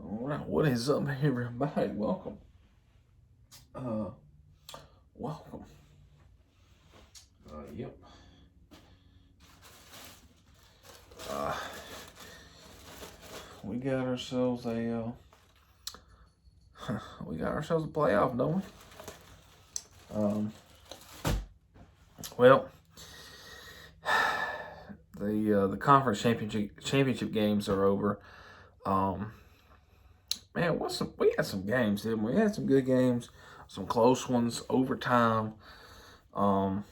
All right, what is up, everybody? Welcome. Uh, welcome. Yep. Uh, we got ourselves we got ourselves a playoff, don't we? Well, the conference championship games are over. Um, man, we had some games, didn't we? We had some good games, some close ones, overtime. Um,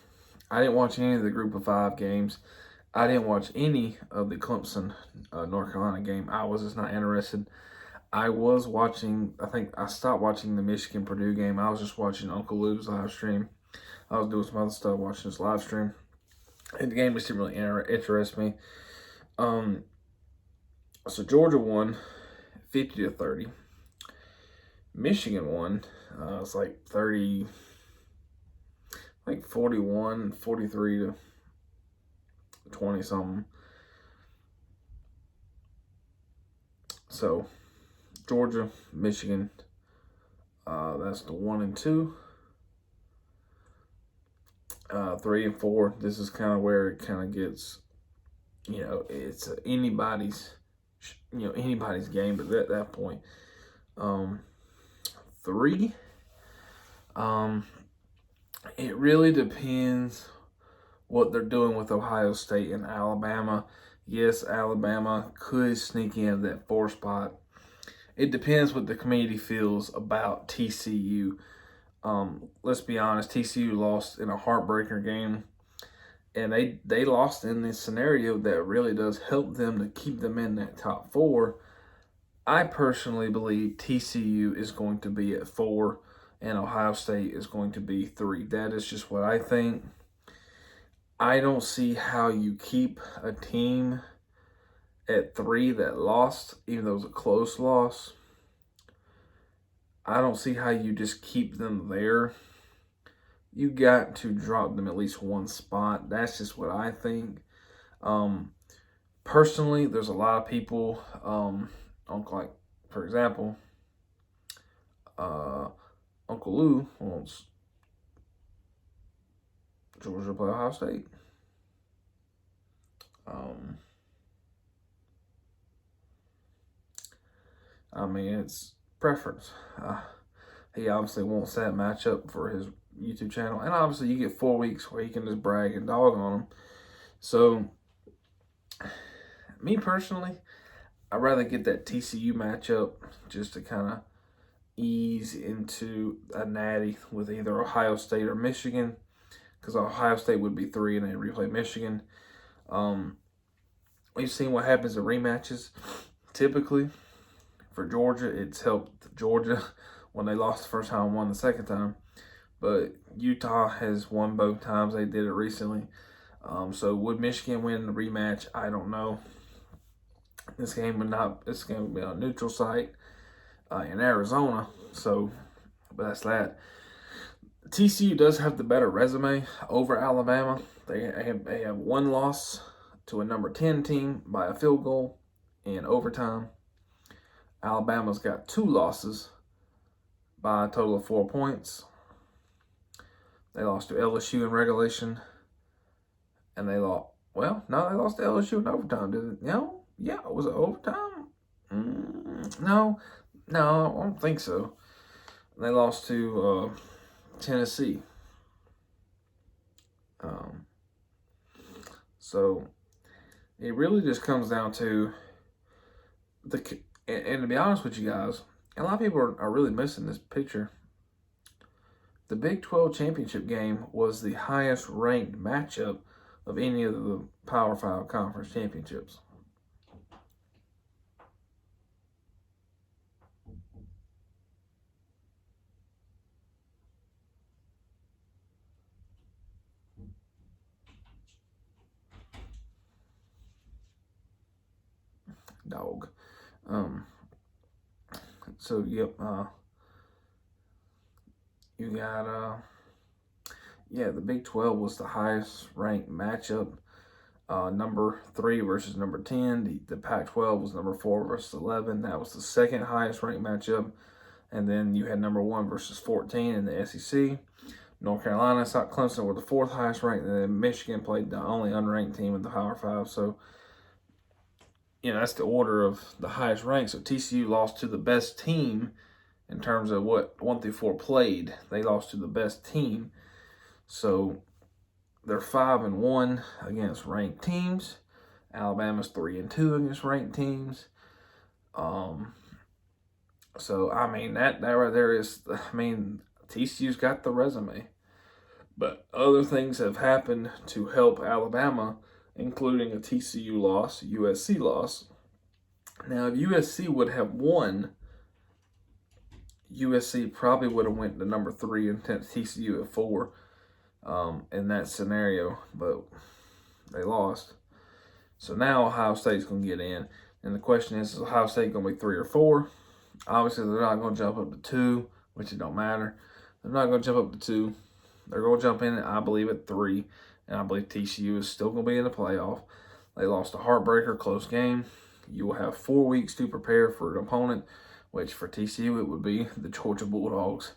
I didn't watch any of the Group of Five games. I didn't watch any of the Clemson North Carolina game. I was just not interested. I was watching. I think I stopped watching the Michigan Purdue game. I was just watching Uncle Lou's live stream. I was doing some other stuff, watching his live stream, and the game just didn't really interest me. Um, so Georgia won 50-30. Michigan won. It's like 30, like 41, 43 to 20 something. So Georgia, Michigan. That's the 1 and 2. 3 and 4. This is kind of where it kind of gets, it's anybody's game. But at that point, 3. Um, it really depends what they're doing with Ohio State and Alabama. Yes, Alabama could sneak in that 4 spot. It depends what the community feels about TCU. Let's be honest, TCU lost in a heartbreaker game, and they lost in this scenario that really does help them to keep them in that top 4. I personally believe TCU is going to be at 4, and Ohio State is going to be 3. That is just what I think. I don't see how you keep a team at 3 that lost, even though it was a close loss. I don't see how you just keep them there. You got to drop them at least 1 spot. That's just what I think. Personally, there's a lot of people, like, for example, Uncle Lou wants Georgia to play Ohio State. I mean, it's preference. He obviously wants that matchup for his YouTube channel, and obviously you get 4 weeks where he can just brag and dog on them. So, me personally, I'd rather get that TCU matchup just to kind of ease into a natty with either Ohio State or Michigan, because Ohio State would be 3 and they replay Michigan. We've seen what happens in rematches. Typically, for Georgia, it's helped Georgia when they lost the first time, won the second time. But Utah has won both times. They did it recently. So would Michigan win the rematch? I don't know. This game would not. This game would be on a neutral site in Arizona. So, but that's that. TCU does have the better resume over Alabama. They have 1 loss to a number 10 team by a field goal in overtime. Alabama's got 2 losses by a total of 4 points. They lost to LSU in regulation, and they lost. Well, no, they lost to LSU in overtime, did it? No, yeah, was it overtime? No, I don't think so. They lost to Tennessee. So it really just comes down to and to be honest with you guys, a lot of people are really missing this picture. The Big 12 championship game was the highest ranked matchup of any of the Power 5 conference championships. Dog. So, yep, you got, the Big 12 was the highest ranked matchup. number 3 versus number 10. The Pac-12 was number 4 versus 11. That was the second highest ranked matchup. And then you had number 1 versus 14 in the SEC. North Carolina, South Clemson were the 4th highest ranked, and then Michigan played the only unranked team in the Power 5. So, that's the order of the highest ranked. So TCU lost to the best team in terms of what 1 through 4 played. They lost to the best team. So they're 5-1 against ranked teams. Alabama's 3-2 against ranked teams. So that right there is, TCU's got the resume. But other things have happened to help Alabama, including a TCU loss, USC loss. Now, if USC would have won, USC probably would have went to number 3 and TCU at 4 in that scenario, but they lost. So now Ohio State's going to get in. And the question is Ohio State going to be 3 or 4? Obviously, they're not going to jump up to 2, which it don't matter. They're not going to jump up to 2. They're going to jump in, I believe, at 3. And I believe TCU is still going to be in the playoff. They lost a heartbreaker, close game. You will have 4 weeks to prepare for an opponent, which for TCU it would be the Georgia Bulldogs.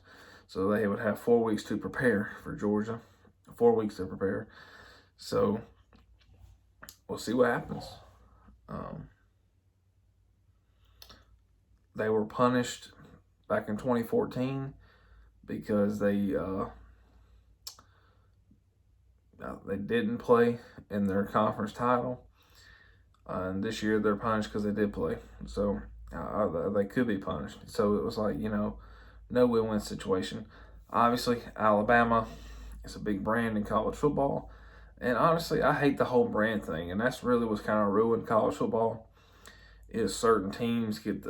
So they would have 4 weeks to prepare for Georgia. 4 weeks to prepare. So we'll see what happens. They were punished back in 2014 because they didn't play in their conference title. And this year they're punished because they did play. So they could be punished. So it was like, no win-win situation. Obviously, Alabama is a big brand in college football. And honestly, I hate the whole brand thing. And that's really what's kind of ruined college football. Is certain teams get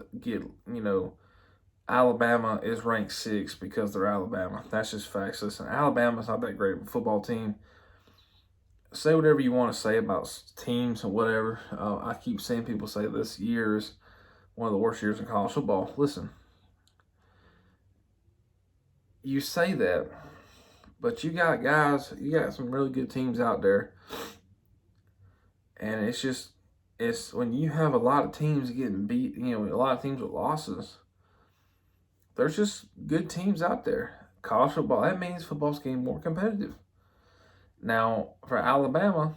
Alabama is ranked 6 because they're Alabama. That's just facts. Listen, Alabama's not that great of a football team. Say whatever you want to say about teams and whatever. I keep seeing people say this year is one of the worst years in college football. Listen, you say that, but you got some really good teams out there. And it's when you have a lot of teams getting beat, a lot of teams with losses. There's just good teams out there. College football, that means football's getting more competitive. Now, for Alabama,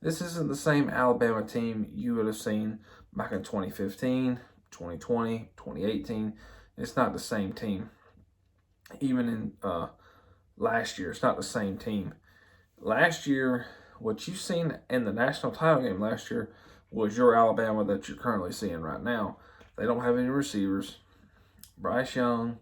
this isn't the same Alabama team you would have seen back in 2015, 2020, 2018. It's not the same team. Even in last year, it's not the same team. Last year, what you've seen in the national title game last year was your Alabama that you're currently seeing right now. They don't have any receivers. Bryce Young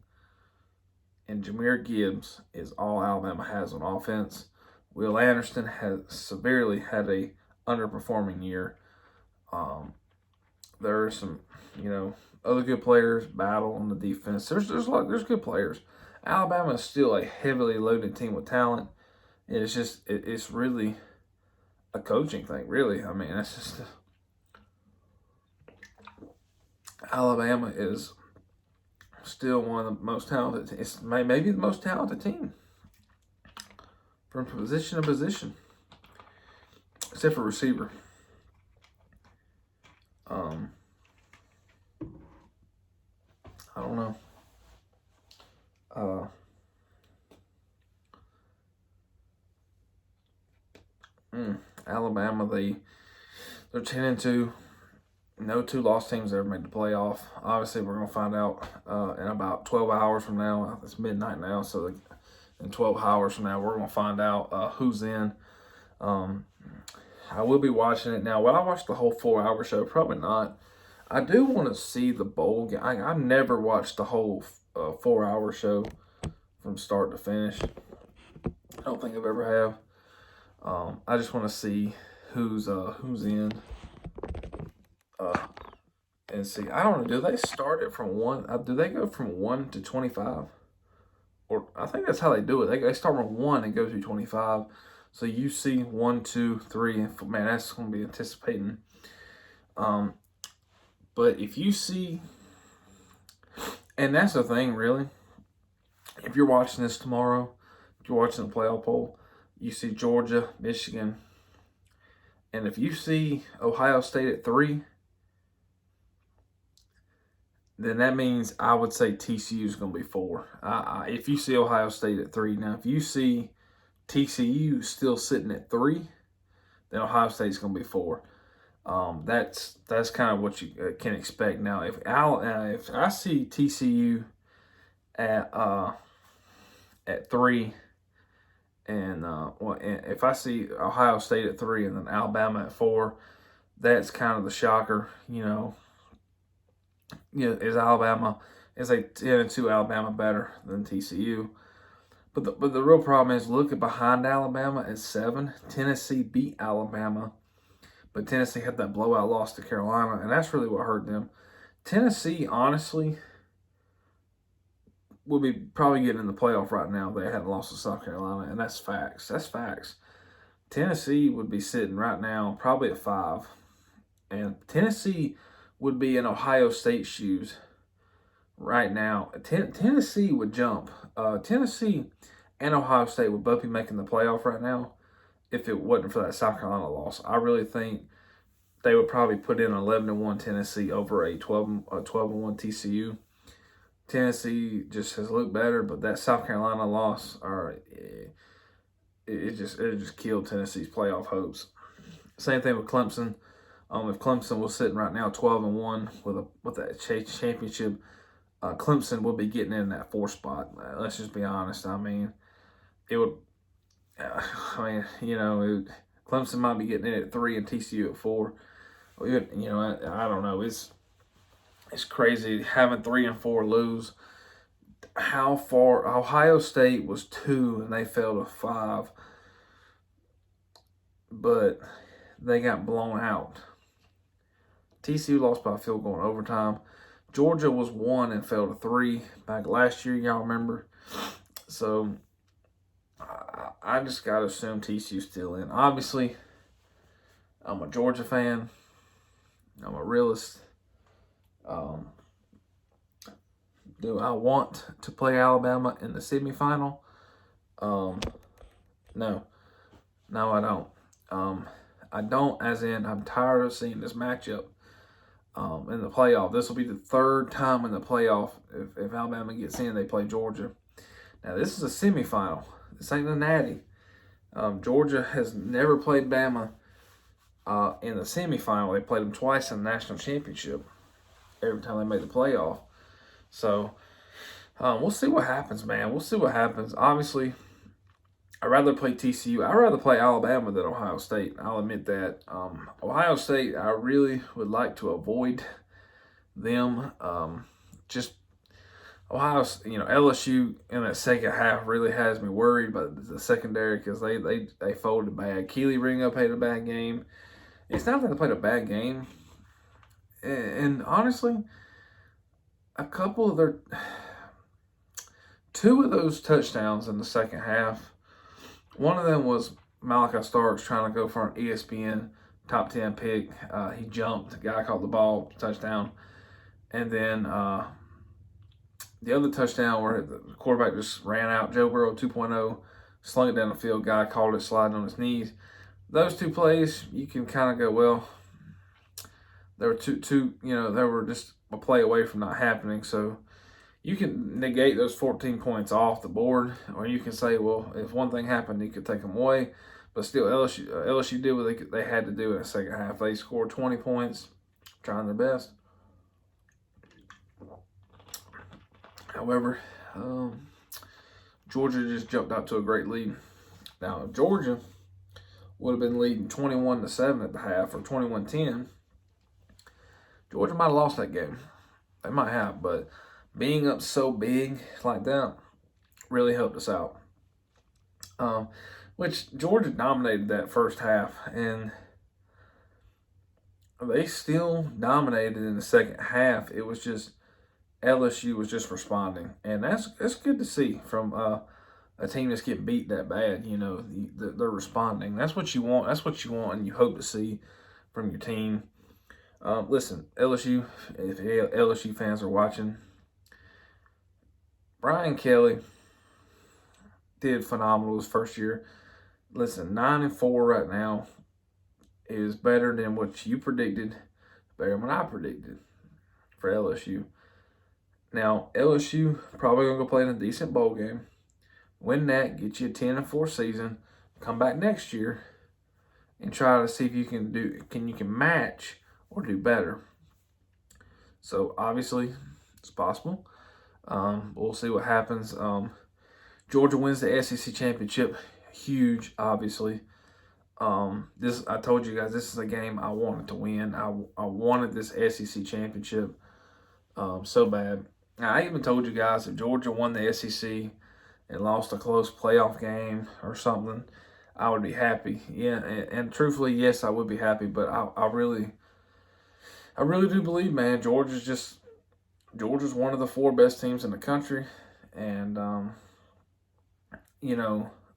and Jahmyr Gibbs is all Alabama has on offense. Will Anderson has severely had a underperforming year. There are some, other good players battle on the defense. There's good players. Alabama is still a heavily loaded team with talent. It's really a coaching thing, really. That's just Alabama is still one of the most talented. It's maybe the most talented team from position to position, except for receiver. I don't know. Alabama, they're 10-2. No 2 lost teams ever made the playoff. Obviously, we're going to find out in about 12 hours from now. It's midnight now, so in 12 hours from now, we're going to find out who's in. I will be watching it now. Will I watch the whole 4-hour show? Probably not. I do want to see the bowl game. I've never watched the whole 4-hour show from start to finish. I don't think I've ever have. I just want to see who's in. And see, I don't know. Do they start it from 1? Do they go from 1 to 25? Or I think that's how they do it. They start from 1 and go to 25. So you see 1, 2, 3, and 4. Man, that's going to be anticipating. But if you see, and that's the thing, really. If you're watching this tomorrow, if you're watching the playoff poll, you see Georgia, Michigan, And if you see Ohio State at 3, then that means I would say TCU is going to be 4. If you see Ohio State at 3, now if you see TCU still sitting at 3, then Ohio State's going to be 4. That's kind of what you can expect. Now, if I see TCU at 3, and if I see Ohio State at 3 and then Alabama at 4, that's kind of the shocker. Is a 10-2 Alabama better than TCU? But the real problem is, look at behind Alabama at 7. Tennessee beat Alabama, but Tennessee had that blowout loss to Carolina, and that's really what hurt them. Tennessee, honestly, would be probably getting in the playoff right now if they hadn't lost to South Carolina, and that's facts. That's facts. Tennessee would be sitting right now probably at 5, and Tennessee would be in Ohio State shoes right now. Tennessee would jump. Tennessee and Ohio State would both be making the playoff right now if it wasn't for that South Carolina loss. I really think they would probably put in 11-1 Tennessee over a 12-1 TCU. Tennessee just has looked better, but that South Carolina loss, it just killed Tennessee's playoff hopes. Same thing with Clemson. If Clemson was sitting right now 12-1 with that championship, Clemson would be getting in that 4 spot. Let's just be honest. I mean, it would. Clemson might be getting in at 3 and TCU at 4. I don't know. It's crazy having 3 and 4 lose. How far Ohio State was 2 and they fell to 5, but they got blown out. TCU lost by a field goal in overtime. Georgia was 1 and fell to 3 back last year. Y'all remember? So I just got to assume TCU's still in. Obviously, I'm a Georgia fan. I'm a realist. Do I want to play Alabama in the semifinal? No, I don't. I don't, as in I'm tired of seeing this matchup in the playoff. This will be the 3rd time in the playoff if Alabama gets in, they play Georgia. Now, this is a semifinal. This ain't a natty. Georgia has never played Bama in the semifinal. They played them twice in the national championship every time they made the playoff. So, we'll see what happens, man. We'll see what happens. Obviously, I'd rather play TCU. I'd rather play Alabama than Ohio State. I'll admit that. Ohio State, I really would like to avoid them. Just Ohio, LSU in that second half really has me worried about the secondary because they folded bad. Keely Ringo played a bad game. It's not that they played a bad game. And honestly, two of those touchdowns in the second half, one of them was Malachi Starks trying to go for an ESPN top 10 pick. He jumped. The guy caught the ball, touchdown. And then the other touchdown where the quarterback just ran out, Joe Burrow 2.0, slung it down the field. Guy called it sliding on his knees. Those 2 plays, you can kind of go, well, they were they were just a play away from not happening. So you can negate those 14 points off the board, or you can say, well, if one thing happened, you could take them away. But still, LSU did what they had to do in the second half. They scored 20 points, trying their best. However, Georgia just jumped out to a great lead. Now, if Georgia would have been leading 21-7 at the half or 21-10, Georgia might have lost that game. They might have, but being up so big like that really helped us out. Which Georgia dominated that first half, and they still dominated in the second half. It was just LSU was just responding, and that's good to see from a team that's getting beat that bad. They're responding. That's what you want. That's what you want, and you hope to see from your team. Listen, LSU. If LSU fans are watching, Brian Kelly did phenomenal his first year. Listen, 9-4 right now. is better than what you predicted, better than what I predicted for LSU. Now, LSU probably going to go play in a decent bowl game. Win that, get you a 10-4 season, come back next year and try to see if you can match or do better. So obviously it's possible. We'll see what happens. Georgia wins the SEC championship. Huge, obviously. I told you guys this is a game I wanted to win. I wanted this SEC championship so bad. I even told you guys if Georgia won the SEC and lost a close playoff game or something, I would be happy. Yeah, and truthfully, yes, I would be happy. But I really do believe, man, Georgia's one of the 4 best teams in the country, and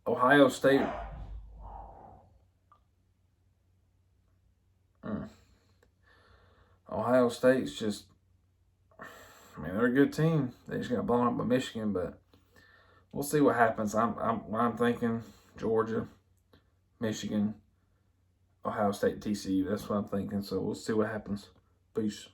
Ohio State. Ohio State's just, they're a good team. They just got blown up by Michigan, but we'll see what happens. I'm thinking Georgia, Michigan, Ohio State, TCU. That's what I'm thinking. So we'll see what happens. Peace.